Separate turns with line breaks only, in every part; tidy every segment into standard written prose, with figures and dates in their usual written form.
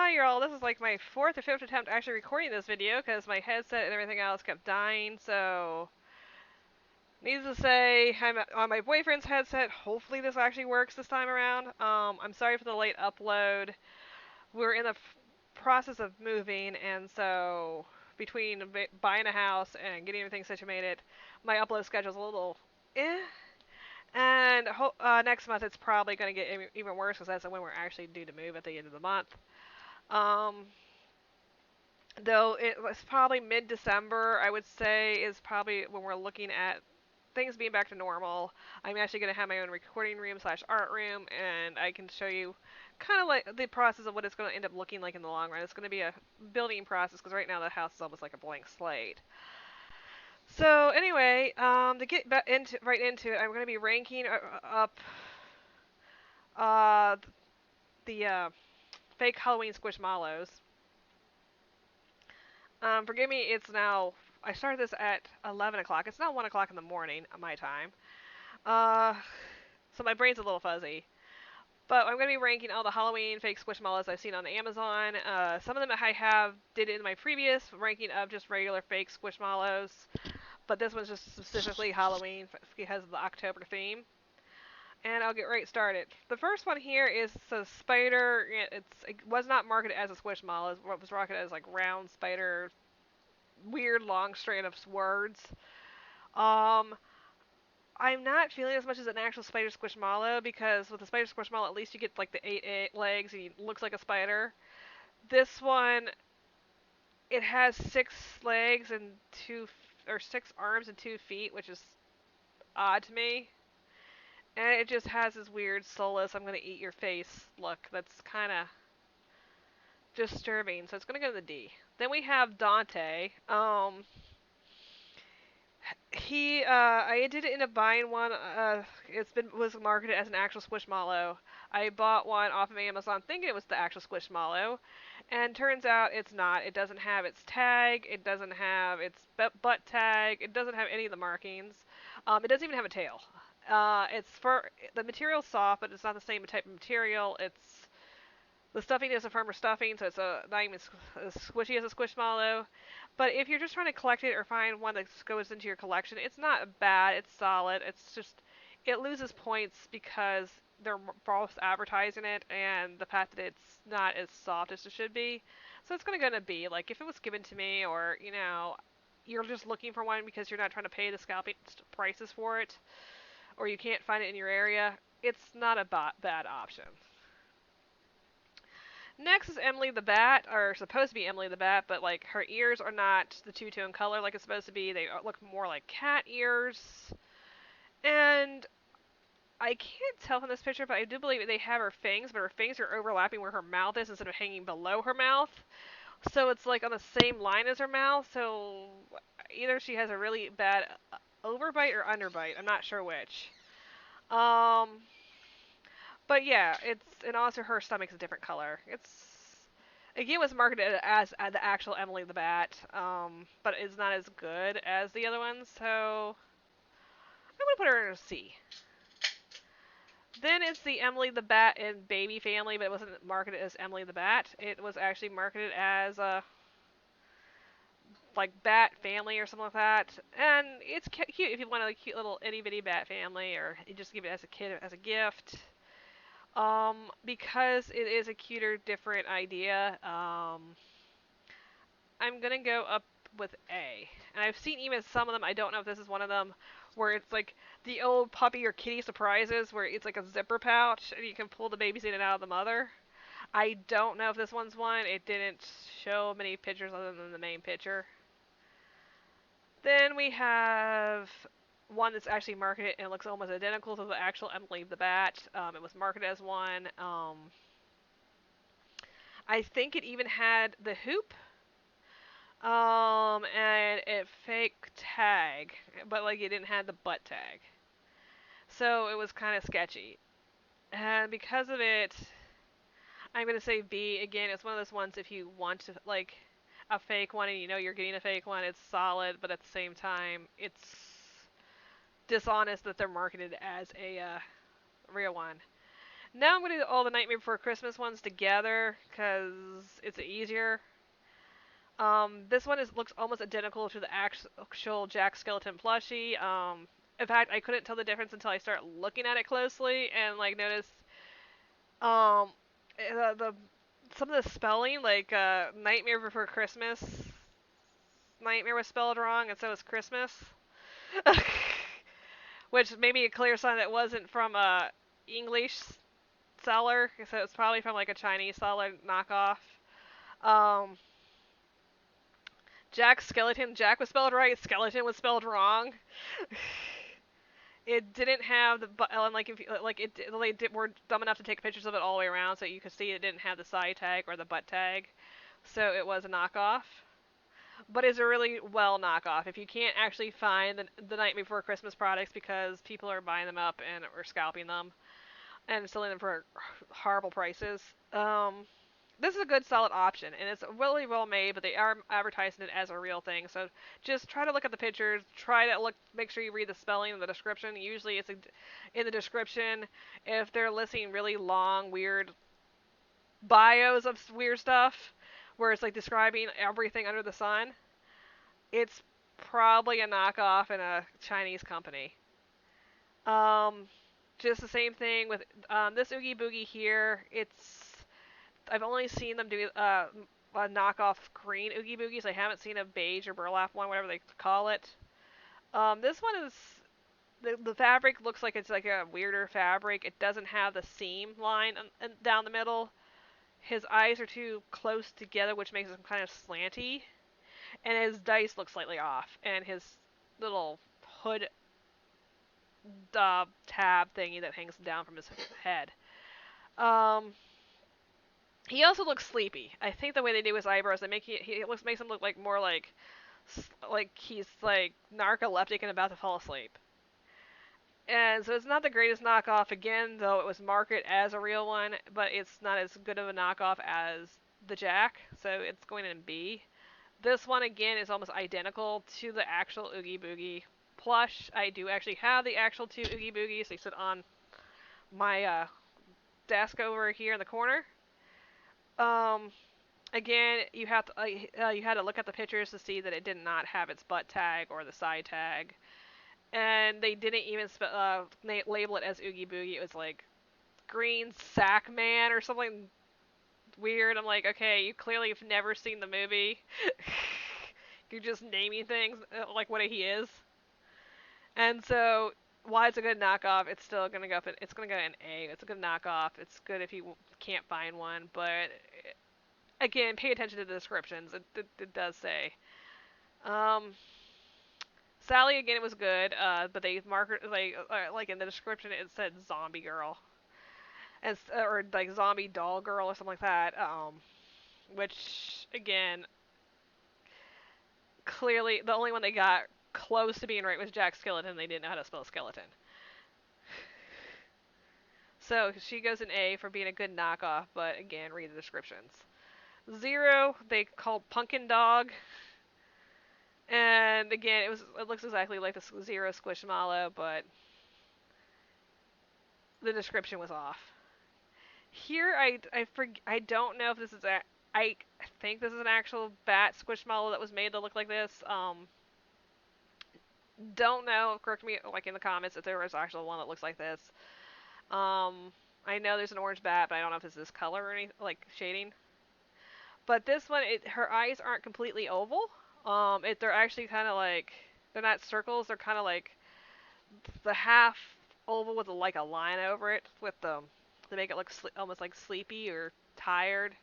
Hi y'all, this is like my fourth or fifth attempt actually recording this video because my headset and everything else kept dying, so needless to say, I'm on my boyfriend's headset. Hopefully this actually works this time around. I'm sorry for the late upload. We're in the process of moving, and so between buying a house and getting everything situated, my upload schedule's a little eh. And next month it's probably going to get even worse because that's when we're actually due to move at the end of the month. Um, Though it was probably mid-December, I would say, is probably when we're looking at things being back to normal. I'm actually going to have my own recording room slash art room, and I can show you kind of like the process of what it's going to end up looking like in the long run. It's going to be a building process because right now the house is almost like a blank slate. So anyway, to get right into it, I'm going to be ranking up uh, the fake Halloween Squishmallows. Forgive me, it's now. I started this at 11 o'clock. It's now 1 o'clock in the morning, my time. Uh, so my brain's a little fuzzy. But I'm going to be ranking all the Halloween fake Squishmallows I've seen on Amazon. Some of them I have did in my previous ranking of just regular fake Squishmallows. But this one's just specifically Halloween because of the October theme. And I'll get right started. The first one here is a spider. It was not marketed as a Squishmallow. It was marketed as like round spider weird long strand of words. Um, I'm not feeling as much as an actual spider squishmallow because with the spider squishmallow, at least you get like the eight legs and it looks like a spider. This one, it has six legs and or six arms and 2 feet, which is odd to me. And it just has this weird soulless, I'm gonna eat your face look that's kind of disturbing. So it's gonna go to the D. Then we have Dante. I did end up buying one. Was marketed as an actual Squishmallow. I bought one off of Amazon thinking it was the actual Squishmallow, and turns out it's not. It doesn't have its tag. It doesn't have its butt tag. It doesn't have any of the markings. It doesn't even have a tail. It's for the material's soft, but it's not the same type of material. The stuffing is a firmer stuffing, so it's not even as squishy as a Squishmallow. But if you're just trying to collect it or find one that goes into your collection, it's not bad. It's solid. It's just it loses points because they're false advertising it and the fact that it's not as soft as it should be. So it's gonna be like if it was given to me, or you're just looking for one because you're not trying to pay the scalping prices for it, or you can't find it in your area. It's not a bad option. Next is Emily the Bat, or supposed to be Emily the Bat, but like her ears are not the two-tone color like it's supposed to be. They look more like cat ears. And I can't tell from this picture, but I do believe they have her fangs, but her fangs are overlapping where her mouth is instead of hanging below her mouth. So it's like on the same line as her mouth. So either she has a really bad overbite or underbite. I'm not sure which. Um, but yeah, and also her stomach's a different color. Again, was marketed as the actual Emily the Bat, but it's not as good as the other ones, so I'm gonna put her in a C. Then it's the Emily the Bat and Baby family, but it wasn't marketed as Emily the Bat. It was actually marketed as a like Bat family or something like that, and it's cute if you want a cute little itty bitty Bat family, or you just give it as a kid as a gift. Because it is a cuter, different idea. I'm gonna go up with A. And I've seen even some of them, I don't know if this is one of them, where it's like the old puppy or kitty surprises where it's like a zipper pouch and you can pull the babies in and out of the mother. I don't know if this one's one. It didn't show many pictures other than the main picture. Then we have one that's actually marketed and it looks almost identical to the actual Emily the Bat. It was marketed as one. I think it even had the hoop and it fake tag, but like it didn't have the butt tag. So it was kind of sketchy. And because of it, I'm gonna say B again. It's one of those ones if you want to like a fake one and you know you're getting a fake one, it's solid, but at the same time, it's dishonest that they're marketed as a real one. Now I'm gonna do all the Nightmare Before Christmas ones together because it's easier. This one looks almost identical to the actual Jack Skeleton plushie. In fact, I couldn't tell the difference until I started looking at it closely and like noticed um the some of the spelling, like Nightmare Before Christmas. Nightmare was spelled wrong, and so was Christmas. Which may be a clear sign that it wasn't from a English seller, so it's probably from like a Chinese seller knockoff. Um, Jack Skeleton. Jack was spelled right. Skeleton was spelled wrong. It didn't have the like if you, like it they were dumb enough to take pictures of it all the way around so you could see it didn't have the side tag or the butt tag, so it was a knockoff. But it's a really well knockoff. If you can't actually find the Night Before Christmas products because people are buying them up and or scalping them and selling them for horrible prices, this is a good solid option, and it's really well made, but they are advertising it as a real thing. So just try to look at the pictures, try to make sure you read the spelling and the description. Usually it's in the description. If they're listing really long, weird bios of weird stuff, where it's like describing everything under the sun, it's probably a knockoff in a Chinese company. Um, just the same thing with this Oogie Boogie here. I've only seen them do a knockoff green Oogie Boogies. I haven't seen a beige or burlap one, whatever they call it. This one is the fabric looks like it's like a weirder fabric. It doesn't have the seam line down the middle. His eyes are too close together, which makes him kind of slanty, and his dice look slightly off, and his little hood tab thingy that hangs down from his head. Um, he also looks sleepy. I think the way they do his eyebrows, they makes him look like more like he's like narcoleptic and about to fall asleep. And so it's not the greatest knockoff again, though it was marketed as a real one, but it's not as good of a knockoff as the Jack, so it's going in B. This one again is almost identical to the actual Oogie Boogie plush. I do actually have the actual two Oogie Boogies. They sit on my desk over here in the corner. Um, Again, you had to look at the pictures to see that it did not have its butt tag or the side tag, and they didn't even label it as Oogie Boogie. It was like Green Sack Man or something weird. I'm like, okay, you clearly have never seen the movie. You're just naming things like what he is. And so, why it's a good knockoff, it's still gonna go. It's gonna go in A. It's a good knockoff. It's good if you can't find one, but again, pay attention to the descriptions. It does say. Um, Sally again, it was good, but they market like in the description it said zombie girl and or like zombie doll girl or something like that. Which again, clearly the only one they got close to being right was Jack Skeleton. They didn't know how to spell skeleton. So she goes in A for being a good knockoff, but again, read the descriptions. Zero, they called Pumpkin Dog. And again, it looks exactly like the Zero Squishmallow, but the description was off. Here, I don't know if this is I think this is an actual bat Squishmallow that was made to look like this. Don't know. Correct me like in the comments if there was actual one that looks like this. I know there's an orange bat, but I don't know if it's this color or any like shading. But this one, her eyes aren't completely oval. They're actually kind of like they're not circles. They're kind of like the half oval with like a line over it with the to make it look almost like sleepy or tired.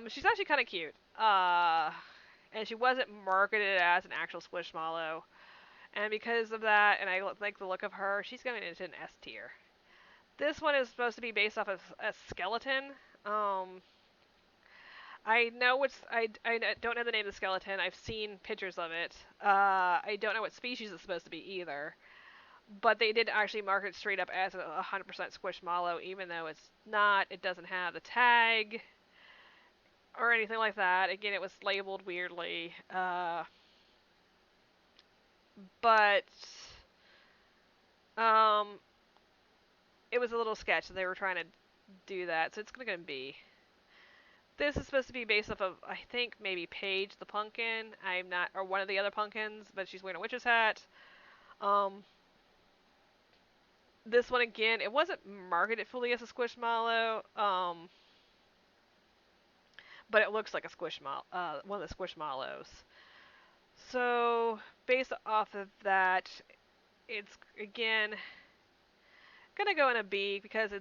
She's actually kind of cute. And she wasn't marketed as an actual Squishmallow. And because of that, and I like the look of her, she's going into an S tier. This one is supposed to be based off of a skeleton. Um, I know I don't know the name of the skeleton. I've seen pictures of it. I don't know what species it's supposed to be either. But they did actually market it straight up as a 100% Squishmallow, even though it's not. It doesn't have the tag or anything like that. Again, it was labeled weirdly. But um, it was a little sketch that they were trying to do that, so it's gonna go in B. This is supposed to be based off of, I think, maybe Paige the pumpkin. I'm not, or one of the other pumpkins, but she's wearing a witch's hat. Um, this one again, it wasn't marketed fully as a Squishmallow, but it looks like a Squishmallow, one of the Squishmallows. So based off of that, it's again gonna go in a B because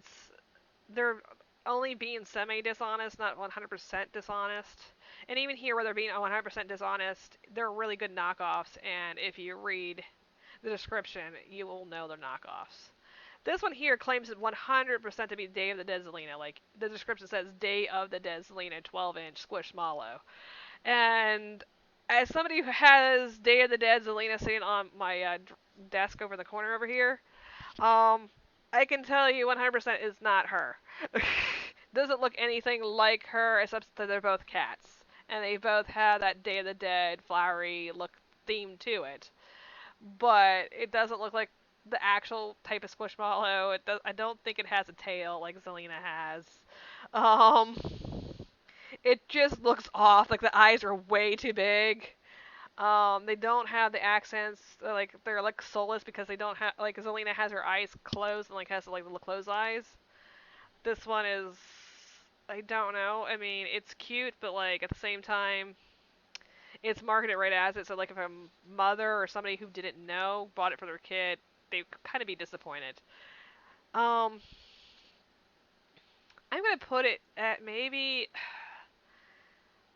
they're only being semi-dishonest, not 100% dishonest. And even here, where they're being 100% dishonest, they're really good knockoffs. And if you read the description, you will know they're knockoffs. This one here claims it 100% to be Day of the Dead Zelina. Like, the description says Day of the Dead Zelina 12-inch Squishmallow. And as somebody who has Day of the Dead Zelina sitting on my desk over in the corner over here, I can tell you 100% is not her. Doesn't look anything like her, except that they're both cats. And they both have that Day of the Dead flowery look theme to it. But it doesn't look like the actual type of Squishmallow. I don't think it has a tail like Zelina has. Um, it just looks off. Like the eyes are way too big. They don't have the accents. Like they're like soulless because they don't have, like Zelina has her eyes closed and like has like little closed eyes. This one is, I don't know. I mean, it's cute, but like at the same time, it's marketed right as it. So like if a mother or somebody who didn't know bought it for their kid, they kind of be disappointed. Um, I'm gonna put it at maybe.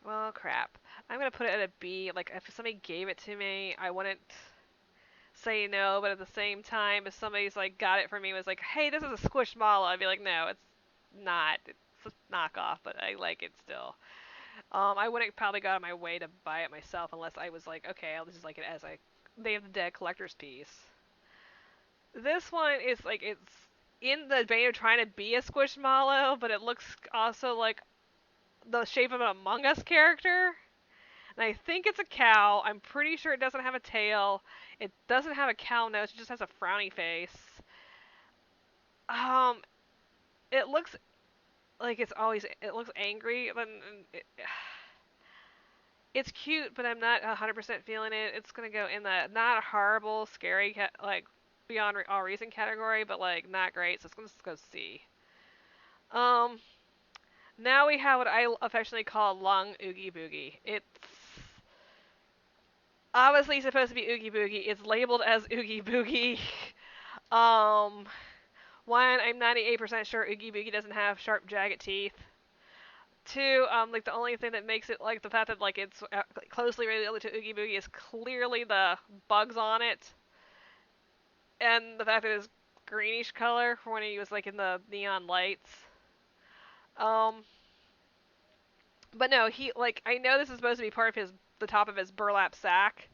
Well, crap. I'm gonna put it at a B. Like if somebody gave it to me, I wouldn't say no, but at the same time, if somebody's like got it for me, was like, hey, this is a Squishmallow, I'd be like, no, it's not. It's a knockoff, but I like it still. I wouldn't probably go out of my way to buy it myself unless I was like, okay, I'll just like it as a Day of the Dead collector's piece. This one is like it's in the vein of trying to be a Squishmallow, but it looks also like the shape of an Among Us character. And I think it's a cow. I'm pretty sure it doesn't have a tail. It doesn't have a cow nose. It just has a frowny face. Um, it looks like it looks angry. It's cute, but I'm not 100% feeling it. It's gonna go in the not a horrible, scary, like beyond all reason category, but like not great. So it's gonna go C. Um, now we have what I affectionately call Lung Oogie Boogie. It's obviously supposed to be Oogie Boogie. It's labeled as Oogie Boogie. Um, One, I'm 98% sure Oogie Boogie doesn't have sharp, jagged teeth. Two, like the only thing that makes it like the fact that like it's closely related to Oogie Boogie is clearly the bugs on it, and the fact that it's greenish color for when he was like in the neon lights. Um, but no, he like I know this is supposed to be part of the top of his burlap sack,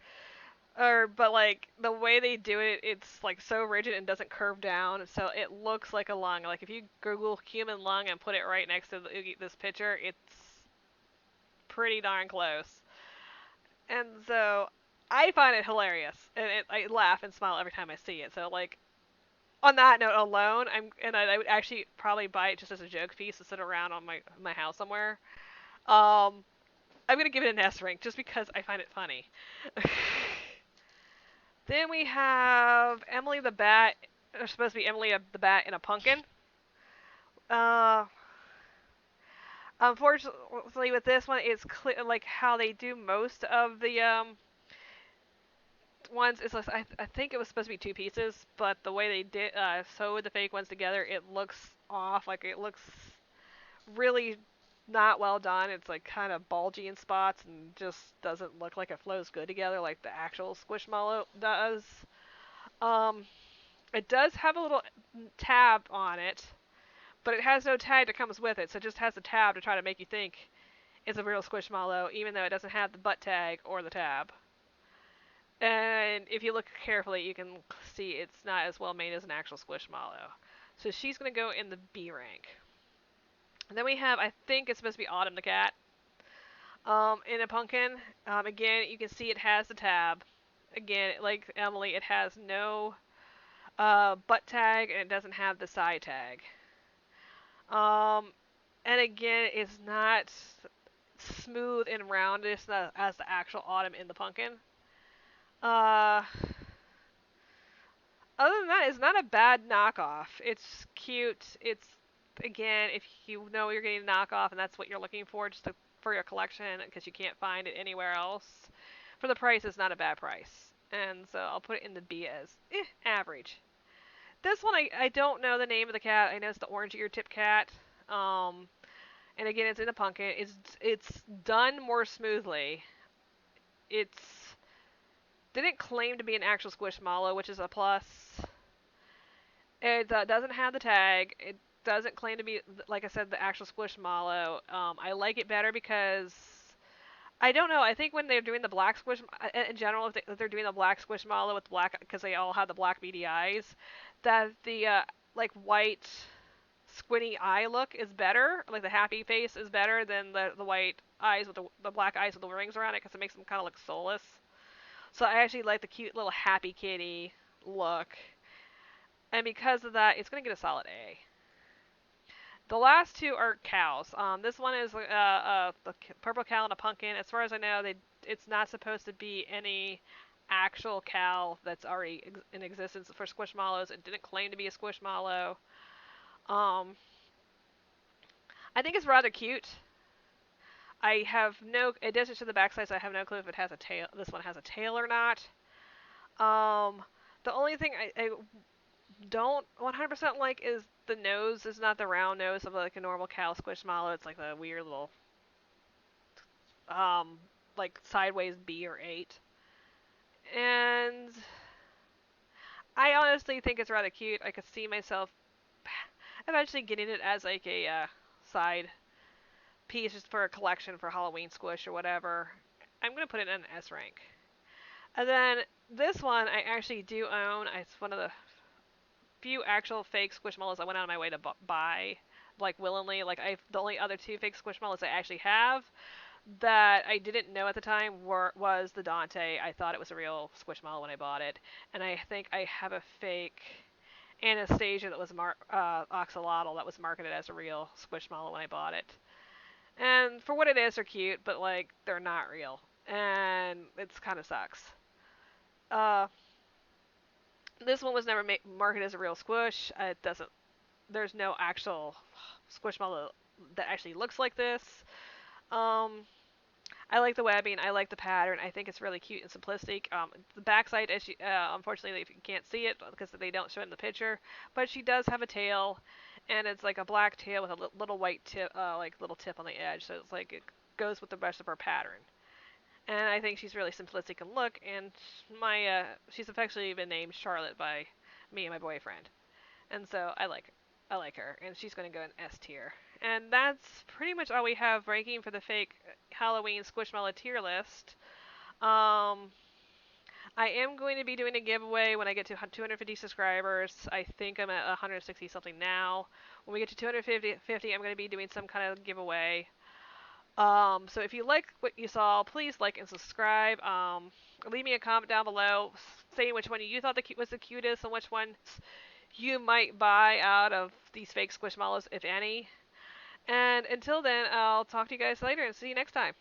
but like the way they do it, it's like so rigid and doesn't curve down, so it looks like a lung. Like if you Google human lung and put it right next to this picture, it's pretty darn close. And so I find it hilarious, and I laugh and smile every time I see it. So like on that note alone, I would actually probably buy it just as a joke piece to sit around on my house somewhere. Um, I'm gonna give it an S rank just because I find it funny. Then we have Emily the Bat. There's supposed to be Emily the Bat in a pumpkin. Uh, Unfortunately, with this one, it's clear like how they do most of the ones. Is like, I think it was supposed to be two pieces, but the way they did sewed the fake ones together, it looks off. Like it looks really not well done. It's like kind of bulgy in spots and just doesn't look like it flows good together like the actual Squishmallow does. Um, it does have a little tab on it, but it has no tag that comes with it, so it just has a tab to try to make you think it's a real Squishmallow, even though it doesn't have the butt tag or the tab. And if you look carefully, you can see it's not as well made as an actual Squishmallow. So she's going to go in the B rank. And then we have, I think it's supposed to be Autumn the cat, in a pumpkin. Again, you can see it has the tab. Again, like Emily, it has no butt tag, and it doesn't have the side tag. Um, and again, it's not smooth and round as the actual autumn in the pumpkin. Uh, Other than that, it's not a bad knockoff. It's cute. It's again, if you know you're getting a knockoff and that's what you're looking for, for your collection, because you can't find it anywhere else. For the price, it's not a bad price, and so I'll put it in the B as average. This one, I don't know the name of the cat. I know it's the orange ear tip cat. Um, and again, it's in a pumpkin. It's done more smoothly. It's didn't claim to be an actual squishmallow, which is a plus. It doesn't have the tag. It doesn't claim to be, like I said, the actual Squishmallow. I like it better because I don't know. I think when they're doing the black squish, in general, if they're doing the black Squishmallow with black, because they all have the black beady eyes, that the like white squinty eye look is better. Like the happy face is better than the white eyes with the black eyes with the rings around it, because it makes them kind of look soulless. So I actually like the cute little happy kitty look, and because of that, it's gonna get a solid A. The last two are cows. This one is the purple cow and a pumpkin. As far as I know, it's not supposed to be any actual cow that's already in existence for Squishmallows. It didn't claim to be a Squishmallow. Um, I think it's rather cute. I have no, in addition to the back size, I have no clue if it has a tail. This one has a tail or not. Um, the only thing I don't 100% like is the nose is not the round nose of like a normal cow Squishmallow. It's like the weird little um, like sideways B or 8. And I honestly think it's rather cute. I could see myself eventually getting it as like a side piece just for a collection for Halloween squish or whatever. I'm gonna put it in an S rank. And then this one I actually do own. It's one of the few actual fake Squishmallows I went out of my way to buy, like willingly. Like the only other two fake Squishmallows I actually have that I didn't know at the time was the Dante. I thought it was a real Squishmallow when I bought it, and I think I have a fake Anastasia that was Oxalotl that was marketed as a real Squishmallow when I bought it. And for what it is, they're cute, but like they're not real, and it's kind of sucks. Uh, this one was never marketed as a real squish. It doesn't. There's no actual Squishmallow that actually looks like this. Um, I like the webbing. I like the pattern. I think it's really cute and simplistic. The backside, unfortunately, if you can't see it because they don't show it in the picture, but she does have a tail, and it's like a black tail with a little white tip, like little tip on the edge. So it's like it goes with the rest of her pattern. And I think she's really simplistic in look. And she's affectionately been named Charlotte by me and my boyfriend. And so I like her, and she's going to go in S tier. And that's pretty much all we have ranking for the fake Halloween Squishmallow tier list. Um, I am going to be doing a giveaway when I get to 250 subscribers. I think I'm at 160 something now. When we get to 250, I'm going to be doing some kind of giveaway. So if you like what you saw, please like and subscribe. Leave me a comment down below saying which one you thought was the cutest and which ones you might buy out of these fake Squishmallows, if any. And until then, I'll talk to you guys later and see you next time.